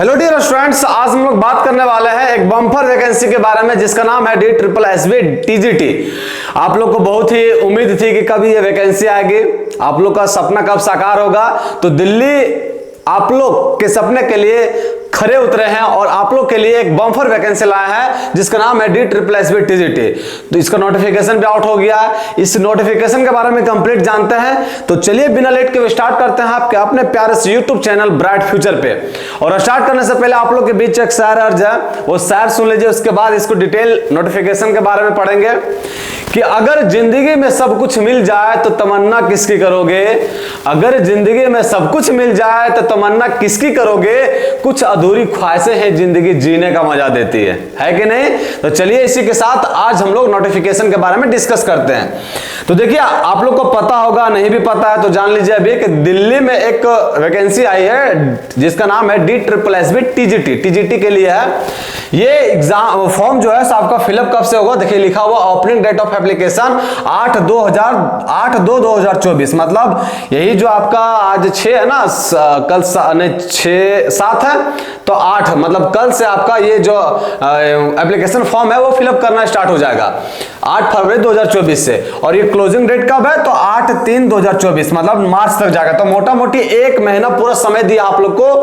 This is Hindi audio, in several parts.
हेलो डियर स्टूडेंट्स, आज हम लोग बात करने वाले हैं एक बम्पर वैकेंसी के बारे में जिसका नाम है DSSB TGT। आप लोग को बहुत ही उम्मीद थी कि कब ये वैकेंसी आएगी, आप लोग का सपना कब साकार होगा। तो दिल्ली आप लोग के सपने के लिए खरे उतरे हैं और आप लोग के लिए एक बम्पर वैकेंसी लाया है जिसका नाम है DSSB TGT। तो इसका नोटिफिकेशन भी आउट हो गया है। इस नोटिफिकेशन के बारे में कंप्लीट जानते हैं। तो चलिए बिना लेट के स्टार्ट करते हैं आपके अपने प्यारे से यूट्यूब चैनल ब्राइट फ्यूचर पे। और स्टार्ट करने से पहले आप लोग के बीच एक शायर अर्ज है, वो शायर सुन लीजिए, उसके बाद इसको डिटेल नोटिफिकेशन के बारे में पढ़ेंगे कि अगर जिंदगी में सब कुछ मिल जाए तो तमन्ना किसकी करोगे। अगर जिंदगी में सब कुछ मिल जाए तो तमन्ना किसकी करोगे। कुछ अधूरी ख्वाहिशें हैं जिंदगी जीने का मजा देती है कि नहीं। तो चलिए इसी के साथ आज हम लोग नोटिफिकेशन के बारे में डिस्कस करते हैं। तो देखिए आप लोग को पता होगा, नहीं भी पता है तो जान लीजिए अभी कि दिल्ली में एक वैकेंसी आई है जिसका नाम है DSSB TGT के लिए है। ये एग्जाम फॉर्म जो है आपका फिलअप कब से होगा, देखिए लिखा हुआ ओपनिंग डेट ऑफ एप्लीकेशन 8/2/2024, मतलब यही जो आपका आज 6 है ना, कल 6-7 है तो 8, मतलब कल से आपका ये जो एप्लीकेशन फॉर्म है वो फिलअप करना स्टार्ट हो जाएगा 8 फरवरी 2024 से। और ये क्लोजिंग डेट कब है तो 8/3/2024, मतलब मार्च तक जाएगा। तो मोटा मोटी 1 महीना पूरा समय दिया आप लोग को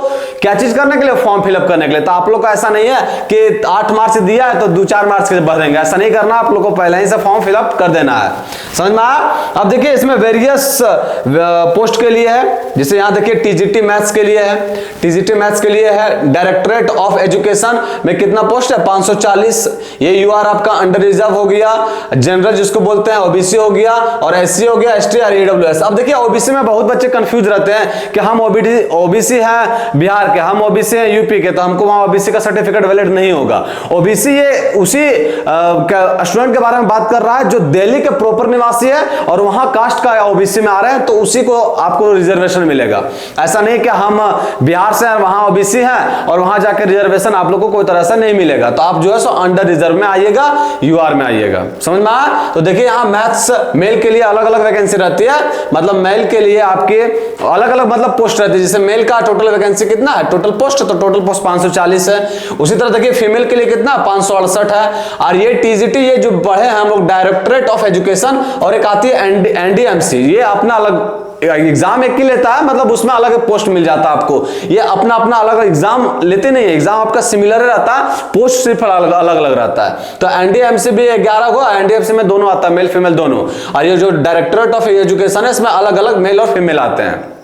क्या चीज करने के लिए, फॉर्म फिलअप करने के लिए। तो आप लोग का ऐसा नहीं है कि 8 मार्च से दिया है तो 2-4 मार्च के भर देंगे, ऐसा नहीं करना। आप लोग को पहले ही से फॉर्म फिलअप कर देना है, समझ में आया। अब देखिए इसमें वेरियस पोस्ट के लिए है, जैसे यहाँ देखिए TGT मैथ्स के लिए है, TGT मैथ्स के लिए है। डायरेक्टरेट ऑफ एजुकेशन में कितना पोस्ट है 540, ये UR आपका अंडर रिजर्व हो गया, जनरल जिसको बोलते हैं OBC हो गया, और SC हो गया, ST और EWS। अब देखिए OBC में बहुत बच्चे कंफ्यूज रहते हैं कि हम OBC है बिहार के, हम OBC है यूपी के, तो हमको वहां OBC का सर्टिफिकेट वैलिड नहीं होगा। OBC ये उसी स्टूडेंट के बारे में बात कर रहा है जो दिल्ली के प्रॉपर निवासी है और वहां कास्ट का OBC में आ रहे हैं, तो उसी को आपको रिजर्वेशन मिलेगा। ऐसा नहीं कि हम बिहार से वहां OBC है और वहां जाकर रिजर्वेशन आप लोग को कोई तरह से नहीं मिलेगा। तो आप जो है सो अंडर रिजर्व में आइएगा, UR में आइएगा, समझ में आया। तो देखिए यहाँ मैथ्स मेल के लिए अलग अलग वैकेंसी रहती है, मतलब मेल के लिए आपके अलग अलग मतलब पोस्ट रहती है। जैसे मेल का टोटल वैकेंसी कितना है, टोटल पोस्ट, तो टोटल पोस्ट 540 है। उसी तरह देखिए फीमेल के लिए कितना 568 है। और ये TGT ये जो पढ़े हैं हम लोग डायरेक्टरेट ऑफ एजुकेशन, और एक आती है NDMC, ये अपना अलग एग्जाम एक ही लेता है, मतलब उसमें अलग पोस्ट मिल जाता है आपको। ये अपना अपना अलग एग्जाम लेते नहीं है, एग्जाम आपका सिमिलर रहता है, पोस्ट सिर्फ अलग अलग रहता है। तो NDMC भी 11 को, NDMC में दोनों आता है, मेल फीमेल दोनों। और ये जो डायरेक्टरेट ऑफ एजुकेशन है इसमें अलग अलग मेल और फीमेल आते हैं।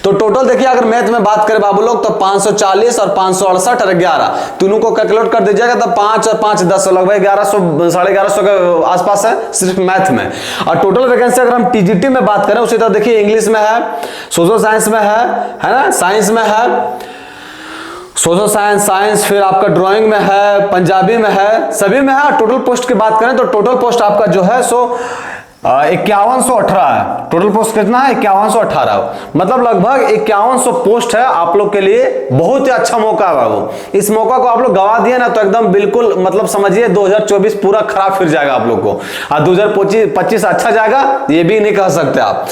तो टोटल देखिए अगर मैथ में बात करें बाबू लोग तो 540 और 568 और 11 तीनों को कैलकुलेट कर दीजिएगा तो 5 और 5 10 लगभग 1100 1150 के आसपास है सिर्फ मैथ में। और टोटल वैकेंसी अगर हम TGT में बात करें उसी तरह देखिए इंग्लिश में है, सोशल साइंस में है ना, साइंस में है, सोशल साइंस, फिर आपका ड्राइंग में है, पंजाबी में है, सभी में है। टोटल पोस्ट की बात करें तो टोटल पोस्ट आपका जो है सो 5118 है। टोटल पोस्ट कितना है 5118, मतलब लगभग 5100 पोस्ट है आप लोग के लिए। बहुत ही अच्छा मौका है बाबू, इस मौका को आप लोग गवा दिए ना तो एकदम बिल्कुल मतलब समझिए 2024 पूरा खराब फिर जाएगा आप लोग को, और 2025 अच्छा जाएगा ये भी नहीं कह सकते आप।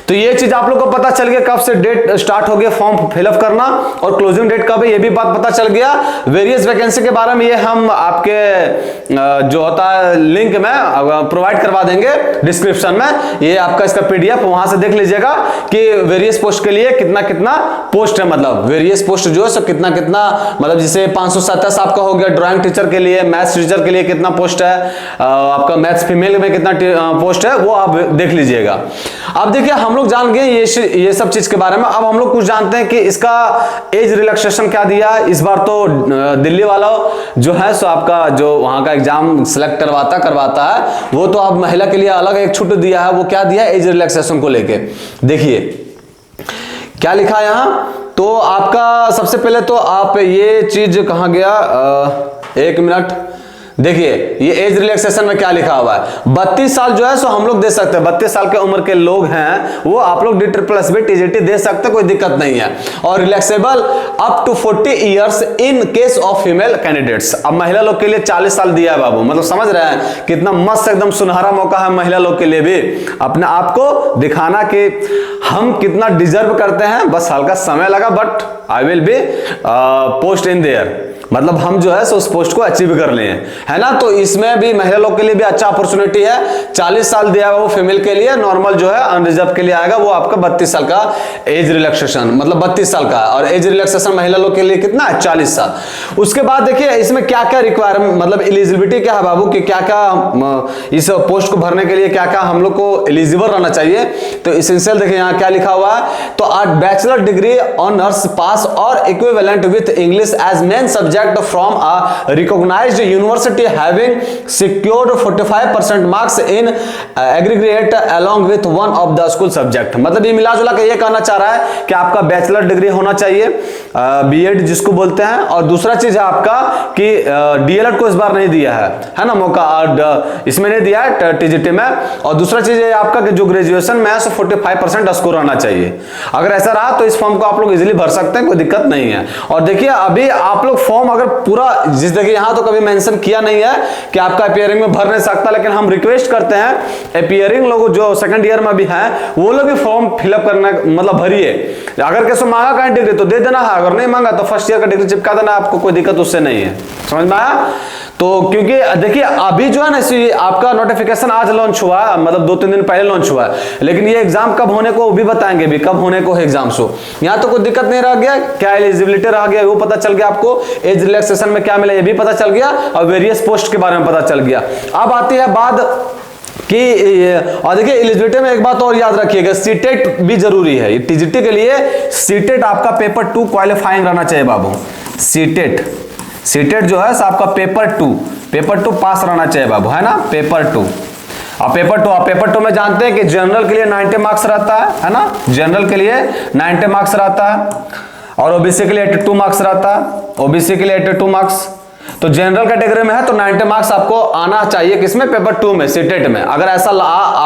तो ये चीज आप लोग को पता चल गया कब से डेट स्टार्ट हो गया फॉर्म फिलअप करना, और क्लोजिंग डेट कब है ये भी बात पता चल गया। वेरियस वैकेंसी के बारे में ये हम आपके जो होता है लिंक में प्रोवाइड करवा देंगे डिस्क्रिप्शन में, ये आपका इसका PDF वहां से देख लीजिएगा कि वेरियस पोस्ट के लिए कितना कितना पोस्ट है, मतलब वेरियस पोस्ट जो है सो कितना कितना, मतलब जैसे 527 आपका हो गया ड्राइंग टीचर के लिए, मैथ्स टीचर के लिए कितना पोस्ट है, आपका मैथ्स फीमेल में कितना पोस्ट है वो आप देख लीजिएगा। अब देखिए हम लोग जान गए ये सब चीज के बारे में। अब हम लोग कुछ जानते हैं कि इसका एज रिलैक्सेशन क्या दिया है इस बार। तो दिल्ली वाला जो है सो आपका जो वहां का एग्जाम सिलेक्ट करवाता है वो तो आप महिला के लिए अलग एक छूट दिया है। वो क्या दिया है एज रिलैक्सेशन को लेके, देखिए क्या लिखा है यहाँ। तो आपका सबसे पहले तो आप ये चीज कहां गया, 1 मिनट देखिए ये एज रिलैक्सेशन में क्या लिखा हुआ है, 32 साल जो है सो हम लोग दे सकते हैं, 32 साल के उम्र के लोग हैं वो आप लोग DSS TGT दे सकते हैं, कोई दिक्कत नहीं है। और relaxable up to 40 years in case of female candidates. अब महिला लोग के लिए 40 साल दिया है बाबू, मतलब समझ रहे हैं कितना मस्त एकदम सुनहरा मौका है महिला लोग के लिए भी अपने आप को दिखाना कि हम कितना डिजर्व करते हैं। बस हल्का समय लगा but I will be post in their, मतलब हम जो है सो उस पोस्ट को अचीव कर लिए, है ना। तो इसमें भी महिला लोग के लिए भी अच्छा अपॉर्चुनिटी है। 40 साल दिया हुआ वो फीमेल के लिए, नॉर्मल जो है अनरिजर्व के लिए आएगा वो आपका 32 साल का एज रिलैक्सेशन, मतलब 32 साल का। और एज रिलैक्सेशन महिला लोग के लिए कितना है, 40 साल। उसके बाद देखिए इसमें क्या क्या रिक्वायरमेंट, मतलब एलिजिबिलिटी क्या है बाबू कि क्या क्या इस पोस्ट को भरने के लिए क्या क्या हम लोग को एलिजिबल रहना चाहिए। तो इसेंशियल देखिए यहाँ क्या लिखा हुआ है, तो बैचलर डिग्री ऑनर्स पास और equivalent with English as main subject from a recognized university having secured 45% marks in aggregate along with one of the school subject। मतलब ये मिला जुला के ये कहना चाह रहा है कि आपका बैचलर डिग्री होना चाहिए, बीएड जिसको बोलते हैं, और दूसरा चीज है आपका कि डीएलएड को इस बार नहीं दिया है ना मौका, इसमें नहीं दिया है टीजीटी में। और दूसरा चीज है आपका कि जो ग्रेजुएशन में है 45% स्कोर रहना चाहिए। अगर ऐसा रहा तो इस फॉर्म को आप लोग इजीली भर सकते हैं, कोई दिक्कत नहीं है। और देखिए अभी आप लोग फॉर्म अगर पूरा जिस देखिए यहां तो कभी मेंशन किया नहीं है कि आपका अपीयरिंग में भर नहीं सकता, लेकिन हम रिक्वेस्ट करते हैं अपीयरिंग लोग जो सेकंड ईयर में भी हैं वो लोग भी फॉर्म फिलअप करना, मतलब भरिए। अगर कैसे मांगा कहीं डिग्री तो दे देना है, अगर नहीं मांगा तो फर्स्ट ईयर का डिग्री चिपका देना, आपको कोई दिक्कत उससे नहीं है, समझ में आया। तो क्योंकि देखिए अभी जो है ना आपका नोटिफिकेशन आज लॉन्च हुआ, मतलब 2-3 दिन पहले लॉन्च हुआ है, लेकिन ये एग्जाम कब होने को भी बताएंगे, भी कब होने को है एग्जाम शो। यहाँ तो कोई दिक्कत नहीं रह गया, क्या एलिजिबिलिटी रह गया वो पता चल गया आपको, एज रिलैक्सेशन में क्या मिला ये भी पता चल गया, और वेरियस पोस्ट के बारे में पता चल गया। अब आती है बात कि और देखिए एलिजिबिलिटी में एक बात और याद रखिएगा, सीटेट भी जरूरी है। टीजीटी के लिए सीटेट आपका पेपर 2 क्वालिफाइंग रहना चाहिए बाबू। सीटेट जो है आपका पेपर 2 पास रहना चाहिए बाबू, है ना, पेपर 2। और पेपर 2 में जानते हैं कि जनरल के लिए 90 मार्क्स रहता है ना, जनरल के लिए 90 मार्क्स रहता है, और ओबीसी के लिए 82 मार्क्स रहता है, ओबीसी के लिए 82 मार्क्स। तो जनरल कैटेगरी में है तो 90 मार्क्स आपको आना चाहिए, किसमें, पेपर 2 में, सीटेट में। अगर ऐसा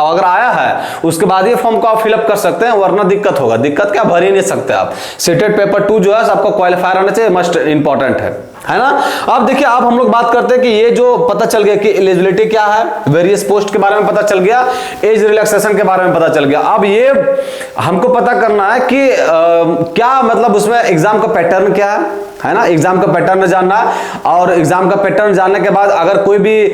अगर आया है उसके बाद ये फॉर्म को आप फिलअप कर सकते हैं, वरना दिक्कत होगा, दिक्कत क्या, भर ही नहीं सकते आप। सीटेट पेपर 2 जो है आपको क्वालिफायर रहना चाहिए, मस्ट इंपॉर्टेंट है ना। अब देखिए अब हम लोग बात करते हैं कि ये जो पता चल गया कि एलिजिबिलिटी क्या है, वेरियस पोस्ट के बारे में पता चल गया, एज रिलैक्सेशन के बारे में पता चल गया। अब ये हमको पता करना है कि क्या मतलब उसमें एग्जाम का पैटर्न क्या है ना, एग्जाम का पैटर्न जानना। और एग्जाम का पैटर्न जानने के बाद अगर कोई भी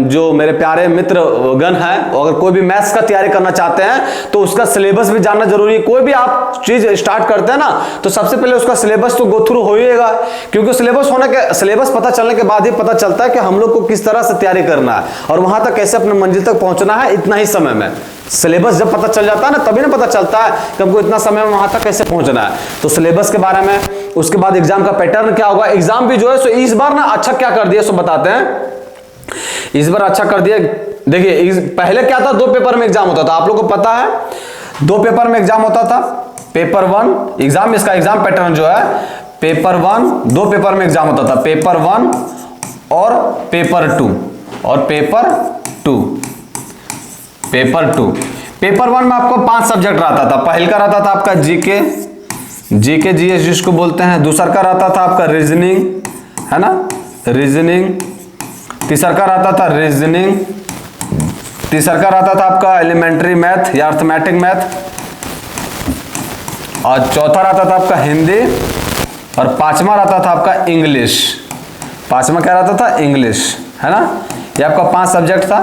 जो मेरे प्यारे मित्र गण हैं, अगर कोई भी मैथ्स का तैयारी करना चाहते हैं तो उसका सिलेबस भी जानना जरूरी है। कोई भी आप चीज स्टार्ट करते हैं ना तो सबसे पहले उसका सिलेबस तो गो थ्रू होइएगा, क्योंकि सिलेबस पता चलने के बाद ही पता चलता है कि हम लोग को किस तरह से तैयारी करना है और वहां तक कैसे अपने मंजिल तक पहुंचना है इतना ही समय में। सिलेबस जब पता चल जाता है ना तभी ना पता चलता है कि हमको इतना समय में वहां तक कैसे पहुंचना है। तो सिलेबस के बारे में, उसके बाद एग्जाम का पैटर्न क्या होगा। एग्जाम भी जो है सो इस बार ना अच्छा क्या कर दिया सो बताते हैं। इस बार अच्छा कर दिया, देखिए पहले क्या था, 2 पेपर में एग्जाम होता था, आप लोग को पता है 2 पेपर में एग्जाम होता था। पेपर 1 एग्जाम, इसका एग्जाम पैटर्न जो है पेपर 1 2 पेपर में एग्जाम होता था, पेपर 1 और पेपर 2 और पेपर 2। पेपर 1 में आपको 5 सब्जेक्ट रहता था। पहले का रहता था आपका जीके जीएस जिसको बोलते हैं, दूसरा का रहता था आपका रीजनिंग, है ना, रीजनिंग, तीसरा का रहता था रीजनिंग, तीसरा का रहता था आपका एलिमेंट्री मैथ या अर्थमेटिक मैथ, और चौथा रहता था आपका हिंदी, और 5वां रहता था आपका इंग्लिश। 5वां क्या रहता था, इंग्लिश, है ना। ये आपका 5 सब्जेक्ट था।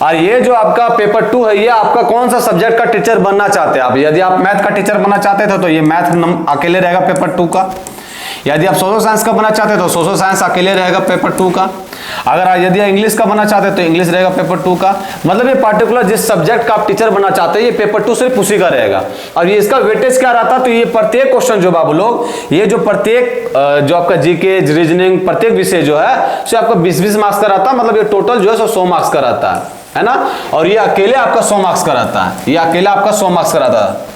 और ये जो आपका पेपर 2 है, ये आपका कौन सा सब्जेक्ट का टीचर बनना चाहते हैं आप। यदि आप मैथ का टीचर बनना चाहते थे तो ये मैथ अकेले रहेगा पेपर 2 का। यदि आप सोशल साइंस का बनना चाहते तो सोशल साइंस अकेले रहेगा पेपर 2 का। अगर यदि इंग्लिश का बनना चाहते तो इंग्लिश रहेगा पेपर 2 का। मतलब ये पर्टिकुलर जिस सब्जेक्ट का आप टीचर बनना चाहते हैं ये पेपर 2 सिर्फ उसी का रहेगा। और ये इसका वेटेज क्या रहता, तो ये प्रत्येक क्वेश्चन जो बाबू लोग, ये जो प्रत्येक जो आपका जीके रीजनिंग प्रत्येक विषय जो है सो आपका 20-20 मार्क्स का रहता है। मतलब ये टोटल जो है 100 मार्क्स का रहता है ना। और ये अकेले आपका 100 मार्क्स का रहता है, ये अकेला आपका 100 मार्क्स का रहता है।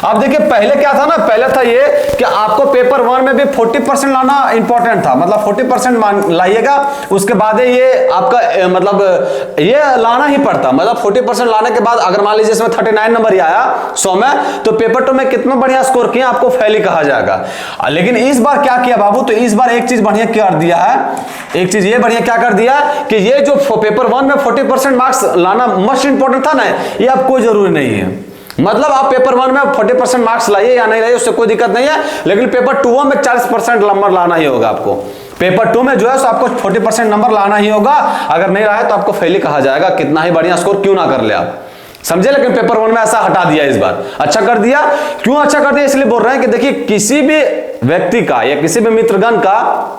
अब देखिए पहले क्या था ना, पहले था ये कि आपको पेपर 1 में भी 40% लाना इंपॉर्टेंट था, मतलब 40% लाइएगा, उसके बाद ये आपका मतलब ये लाना ही पड़ता, मतलब 40% लाने के बाद अगर मान लीजिए इसमें 39 नंबर ही आया 100 में, तो पेपर 2 में कितना बढ़िया स्कोर किया आपको फेल ही कहा जाएगा। लेकिन इस बार क्या किया बाबू, तो इस बार एक चीज बढ़िया कर दिया है, एक चीज ये बढ़िया क्या कर दिया कि ये जो पेपर 1 में 40% मार्क्स लाना मस्ट इंपॉर्टेंट था ना, ये अब कोई जरूरी नहीं है। मतलब आप पेपर 1 में 40% मार्क्स लाइए या नहीं लाइए उससे कोई दिक्कत नहीं है, लेकिन पेपर 2 में 40% नंबर लाना ही होगा आपको। पेपर 2 में जो है सो आपको 40% नंबर लाना ही होगा, अगर नहीं रहा है तो आपको फेल ही कहा जाएगा, कितना ही बढ़िया स्कोर क्यों ना कर ले आप, समझे। लेकिन पेपर 1 में ऐसा हटा दिया इस बार, अच्छा कर दिया। क्यों अच्छा कर दिया, इसलिए बोल रहे हैं कि देखिए किसी भी व्यक्ति का या किसी भी मित्रगण का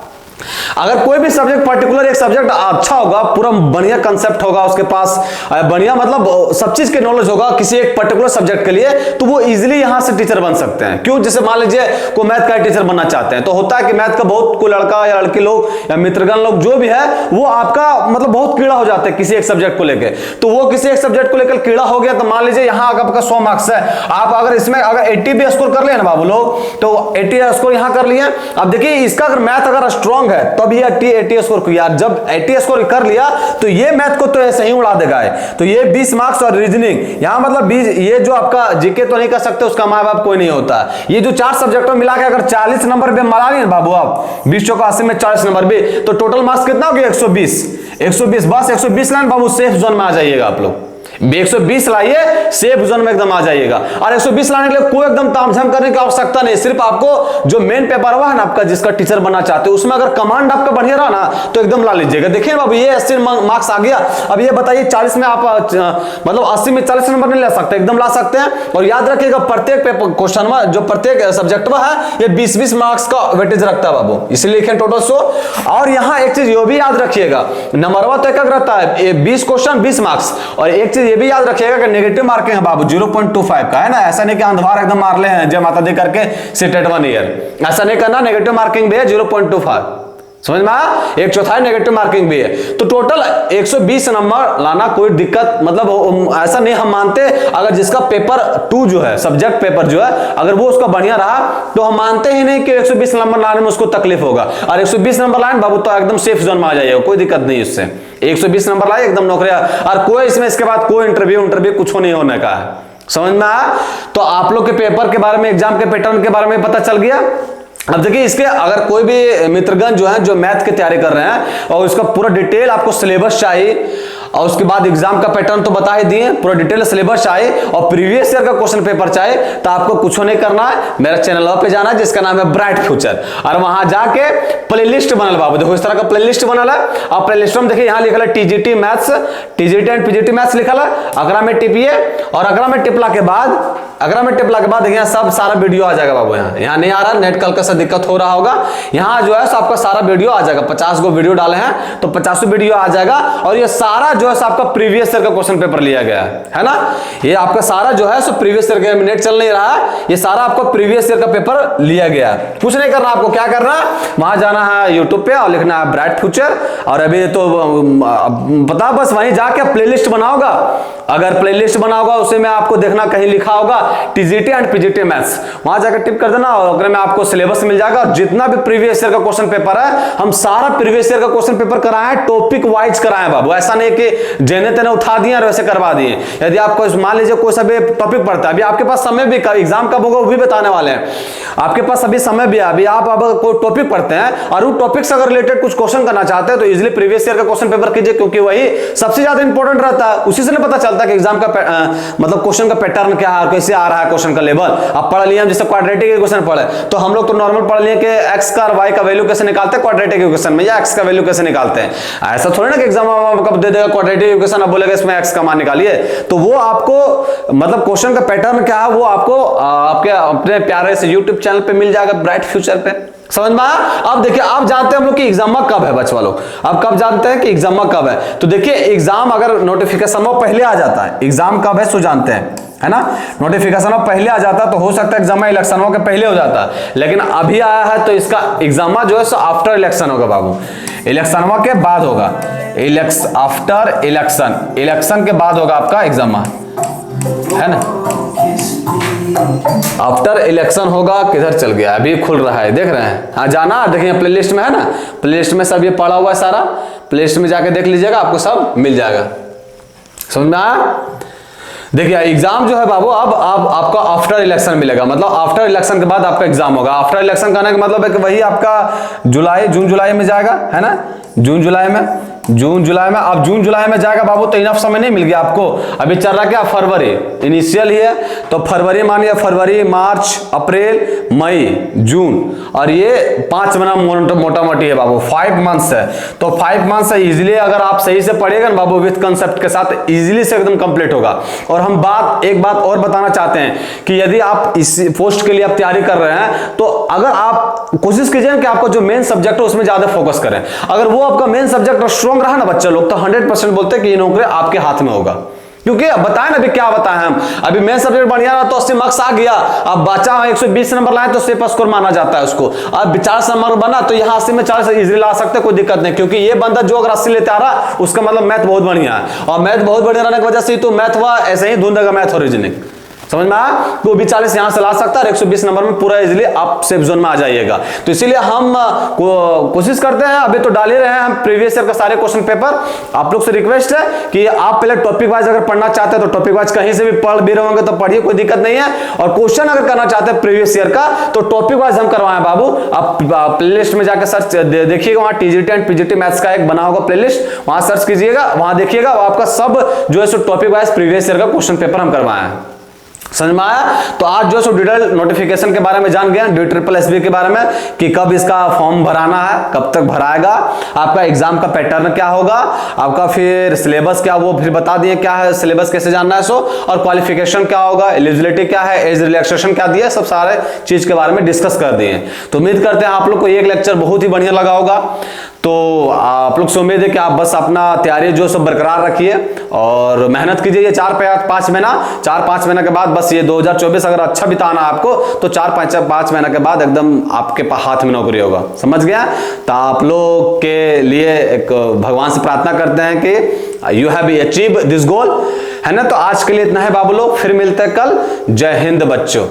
अगर कोई भी सब्जेक्ट पर्टिकुलर एक सब्जेक्ट अच्छा होगा, पूरा बढ़िया कंसेप्ट होगा उसके पास, बढ़िया मतलब सब चीज के नॉलेज होगा किसी एक पर्टिकुलर सब्जेक्ट के लिए, तो वो इजीली यहां से टीचर बन सकते हैं। क्यों, जैसे मान लीजिए कोई मैथ का टीचर बनना चाहते हैं, तो होता है कि मैथ का बहुत कोई लड़का या लड़की लोग या मित्रगण लोग जो भी है वो आपका मतलब बहुत कीड़ा हो जाते हैं किसी एक सब्जेक्ट को लेकर। तो वो किसी एक सब्जेक्ट को लेकर कीड़ा हो गया, तो मान लीजिए यहाँ आपका 100 मार्क्स है, आप अगर इसमें अगर 80 भी स्कोर कर लिए ना बाबू लोग, तो 80 स्कोर यहाँ कर लिए। अब देखिए इसका अगर मैथ अगर स्ट्रॉन्ग है तब ये 80 स्कोर किया, जब 80 स्कोर कर लिया तो ये मैथ को तो ऐसे ही उड़ा देगा है। तो ये 20 मार्क्स और रीजनिंग यहाँ मतलब 20, ये जो आपका जीके तो नहीं कर सकते, उसका माँ बाप कोई नहीं होता। ये जो 4 सब्जेक्टों मिला के अगर 40 नंबर पे मरा लिए ना बाबू आप, 20 चौका 80 में 40 नंबर भी, तो टोटल मार्क्स कितना हो गया 120 बस 120 लाइन बाबू सेफ जोन में आ जाइएगा आप लोग। 120 लाइए, सेफ जोन में एकदम आ जाइएगा। और 120 लाने के लिए कोई एकदम तामझाम करने की आवश्यकता नहीं, सिर्फ आपको जो मेन पेपर हुआ है ना आपका जिसका टीचर बनना चाहते हो, उसमें अगर कमांड आपका बढ़िया रहा ना तो एकदम ला लीजिएगा। देखिए बाबू ये 80 मार्क्स आ गया, अब ये बताइए 40 में आप मतलब 80 में 40 नंबर नहीं ले सकते, एकदम ला सकते हैं। और याद रखिएगा प्रत्येक पेपर क्वेश्चन में जो प्रत्येक सब्जेक्ट में है ये 20-20 मार्क्स का वेटेज रखता है बाबू, इसलिए लिखे टोटल 100। और यहाँ एक चीज ये भी याद रखिएगा, नंबरवा तो एक रहता है 20 क्वेश्चन 20 मार्क्स, और एक चीज ये भी याद रखिएगा कि नेगेटिव मार्किंग है बाबू 0.25 का है ना, ऐसा नहीं कि अंधवार एकदम मार ले हैं जय माता दी करके सिटेट 1 ईयर, ऐसा नहीं करना। नेगेटिव मार्किंग भी है 0.25, समझ में आया, 1/4 नेगेटिव मार्किंग भी है। तो टोटल 120 नंबर लाना कोई दिक्कत मतलब ऐसा नहीं हम मानते। अगर जिसका पेपर 2 जो है सब्जेक्ट पेपर जो है अगर वो उसका बढ़िया रहा तो हम मानते ही नहीं कि 120 नंबर लाने में उसको तकलीफ होगा। और 120 नंबर लाए बाबू तो एकदम सेफ जोन में आ जाइएगा, कोई दिक्कत नहीं उससे। 120 नंबर लाए एकदम नौकरियां, और कोई इसमें इसके बाद कोई इंटरव्यू कुछ नहीं होने का है, समझ में आया। तो आप लोग के पेपर के बारे में, एग्जाम के पैटर्न के बारे में पता चल गया। अब देखिए इसके अगर कोई भी मित्रगण जो है जो मैथ की तैयारी कर रहे हैं और उसका पूरा डिटेल आपको सिलेबस चाहिए, और उसके बाद एग्जाम का पैटर्न तो बता ही दिए, पूरा डिटेल सिलेबस चाहिए और प्रीवियस ईयर का क्वेश्चन पेपर चाहिए, तो आपको कुछ नहीं करना है, मेरा चैनल पे जाना है जिसका नाम है ब्राइट फ्यूचर, और वहां जाके प्लेलिस्ट बनल बाबू, देखो इस तरह का प्लेलिस्ट बनल है। और प्लेलिस्ट में देखिए यहाँ लिखा है TGT maths, TGT and PGT maths लिखा है, अगला में टिपिए, और अगला में टिपला के बाद देखिए सब सारा वीडियो आ जाएगा बाबू। यहाँ नहीं आ रहा, नेट कल का सा दिक्कत हो रहा होगा, यहाँ जो है आपका सारा वीडियो आ जाएगा। 50 गो वीडियो डाले हैं तो 50 वीडियो आ जाएगा, और ये सारा जो है आपका प्रीवियस ईयर का क्वेश्चन पेपर लिया गया है ना। ये आपका सारा जो है सो प्रीवियस ईयर का, नेट चल नहीं रहा है, ये सारा आपका प्रीवियस ईयर का पेपर लिया गया है। कुछ नहीं करना आपको, क्या करना है वहां जाना है यूट्यूब पे और लिखना है ब्राइट फ्यूचर, और अभी तो बता बस वहीं जाके प्लेलिस्ट बनाओगा। अगर प्लेलिस्ट बनाओगा उसे में आपको देखना कहीं लिखा होगा टीजीटी एंड पीजीटी मैथ्स, वहां जाकर टिप कर देना और उसमें आपको सिलेबस मिल जाएगा। जितना भी प्रीवियस ईयर का क्वेश्चन पेपर है हम सारा प्रीवियस ईयर का क्वेश्चन पेपर कराए हैं, टॉपिक वाइज कराए बाबू, ऐसा नहीं कि जेने तेने उठा दिए और वैसे करवा दिए। यदि आपको मान लीजिए कोई सा भी टॉपिक पढ़ता है, अभी आपके पास समय भी एग्जाम कब होगा वो भी बताने वाले हैं, आपके पास अभी समय भी है। अभी आप अब कोई टॉपिक पढ़ते हैं और उस टॉपिक से अगर रिलेटेड कुछ क्वेश्चन करना चाहते हैं तो इजीली प्रीवियस ईयर का क्वेश्चन पेपर कीजिए, क्योंकि वही सबसे ज्यादा इंपॉर्टेंट रहता है, उसी से पता चलता है कि एग्जाम का मतलब क्वेश्चन का पैटर्न क्या है और कैसे आ रहा है क्वेश्चन का लेवल। अब पढ़ लिए हम जैसे क्वाड्रेटिक क्वेश्चन पढ़े तो हम लोग तो नॉर्मल पढ़ लिए कि एक्स का और वाई का वैल्यू कैसे निकालते हैं क्वाड्रेटिक इक्वेशन में, या एक्स का वैल्यू कैसे निकालते हैं। ऐसा थोड़ी ना कि एग्जाम कब दे देगा क्वाड्रेटिक इक्वेशन अब बोलेगा इसमें एक्स का मान निकालिए, तो वो आपको मतलब क्वेश्चन का पैटर्न क्या है वो आपको आपके अपने प्यारे से यूट्यूब चैनल पे मिल जाएगा ब्राइट फ्यूचर पे, समझ में आया। अब देखिए आप जानते हैं हम लोग कि एग्जाम कब है बच्चा लोग, आप कब जानते हैं कि एग्जाम कब है। तो देखिए एग्जाम अगर नोटिफिकेशन पहले आ जाता है, एग्जाम कब है सो जानते हैं है ना, नोटिफिकेशन पहले आ जाता है तो हो सकता है एग्जाम इलेक्शन के पहले हो जाता है, लेकिन अभी आया है तो इसका एग्जाम जो है सो आफ्टर इलेक्शन होगा बाबू, इलेक्शन के बाद होगा, आफ्टर इलेक्शन, इलेक्शन के बाद होगा आपका एग्जाम है ना। आफ्टर इलेक्शन होगा, किधर चल गया, अभी खुल रहा है, देख रहे हैं। हाँ जाना, देखिए प्लेलिस्ट में है ना, प्लेलिस्ट में सब ये पड़ा हुआ है सारा, प्लेलिस्ट में जाके देख लीजिएगा, आपको सब मिल जाएगा। समझ में आया? देखिए एग्जाम जो है बाबू अब आपका आफ्टर इलेक्शन मिलेगा, मतलब आफ्टर इलेक्शन के बाद आपका एग्जाम होगा। आफ्टर इलेक्शन कहने का मतलब है कि वही आपका जून जुलाई में जाएगा, है ना, जून जुलाई में। अब जून जुलाई में जाएगा बाबू, तो इनफ समय नहीं मिल गया आपको। अभी चल रहा क्या, फरवरी इनिशियल ही है, तो फरवरी मानिए, फरवरी, मार्च, अप्रैल, मई, जून, और ये 5 महीना मोटा मोटी है बाबू, 5 मंथ्स है। तो 5 मंथ्स है, इजिली अगर आप सही से पढ़िएगा ना बाबू, विथ कंसेप्ट के साथ इजिली से एकदम कंप्लीट होगा। और हम एक बात और बताना चाहते हैं कि यदि आप इस पोस्ट के लिए आप तैयारी कर रहे हैं, तो अगर आप कोशिश कीजिए कि आपका जो मेन सब्जेक्ट है उसमें ज्यादा फोकस करें। अगर वो आपका मेन सब्जेक्ट स्ट्रॉन्ग रहा ना बच्चे लोग, तो 100% बोलते हैं कि ये नौकरी आपके हाथ में होगा। क्योंकि अब बताएं ना, अभी क्या बताएं हम, अभी मेन सब्जेक्ट बढ़िया रहा तो 80 मार्क्स आ गया, अब बच्चा 120 नंबर लाए तो सेफ स्कोर माना जाता है उसको। अब 40 नंबर बना तो यहाँ 80 में 40 इजीली ला सकते, कोई दिक्कत नहीं, क्योंकि ये बंदा जो अगर 80 लेते आ रहा उसका मतलब मैथ बहुत बढ़िया है, और मैथ बहुत बढ़िया रहने की वजह से तो मैथ हुआ ऐसे ही ढूंढेगा मैथ और रीजनिंग। समझ में आया? तो भी 40 यहां से ला सकता है, 120 नंबर में पूरा इजीली आप सेफ जोन में आ जाइएगा। तो इसीलिए हम कोशिश करते हैं, अभी तो डाल ही रहे हैं हम प्रीवियस ईयर का सारे क्वेश्चन पेपर। आप लोग से रिक्वेस्ट है कि आप पहले टॉपिक वाइज अगर पढ़ना चाहते हैं तो टॉपिक वाइज कहीं से भी पढ़ भी रहोगे तो पढ़िए, कोई दिक्कत नहीं है। और क्वेश्चन अगर करना चाहते हैं प्रीवियस ईयर का तो टॉपिक वाइज हम करवाएं बाबू। आप प्लेलिस्ट में जाकर सर्च देखिएगा, वहां टीजीटी एंड पीजीटी मैथ्स का एक बना होगा प्लेलिस्ट, वहां सर्च कीजिएगा, वहां देखिएगा, आपका सब जो है सो टॉपिक वाइज प्रीवियस ईयर का क्वेश्चन पेपर हम करवाएं। समझ में आया? तो आज जो सो डिटेल नोटिफिकेशन के बारे में जान गए, DSSB के बारे में कि कब इसका फॉर्म भराना है, कब तक भराएगा, आपका एग्जाम का पैटर्न क्या होगा, आपका फिर सिलेबस क्या, वो फिर बता दिए क्या है सिलेबस, कैसे जानना है सो, और क्वालिफिकेशन क्या होगा, एलिजिबिलिटी क्या है, एज रिलैक्सेशन क्या दिया, सब सारे चीज के बारे में डिस्कस कर दिए। तो उम्मीद करते हैं आप लोग को एक लेक्चर बहुत ही बढ़िया लगा होगा। तो आप लोग से उम्मीद है कि आप बस अपना तैयारी जो सब बरकरार रखिए और मेहनत कीजिए। ये 4-5 महीना के बाद बस ये 2024 अगर अच्छा बिताना है आपको, तो 4-5 महीना के बाद एकदम आपके हाथ में नौकरी होगा। समझ गया? तो आप लोग के लिए एक भगवान से प्रार्थना करते हैं कि you have achieve this goal, है ना। तो आज के लिए इतना है बाबू लोग, फिर मिलते हैं कल। जय हिंद बच्चों।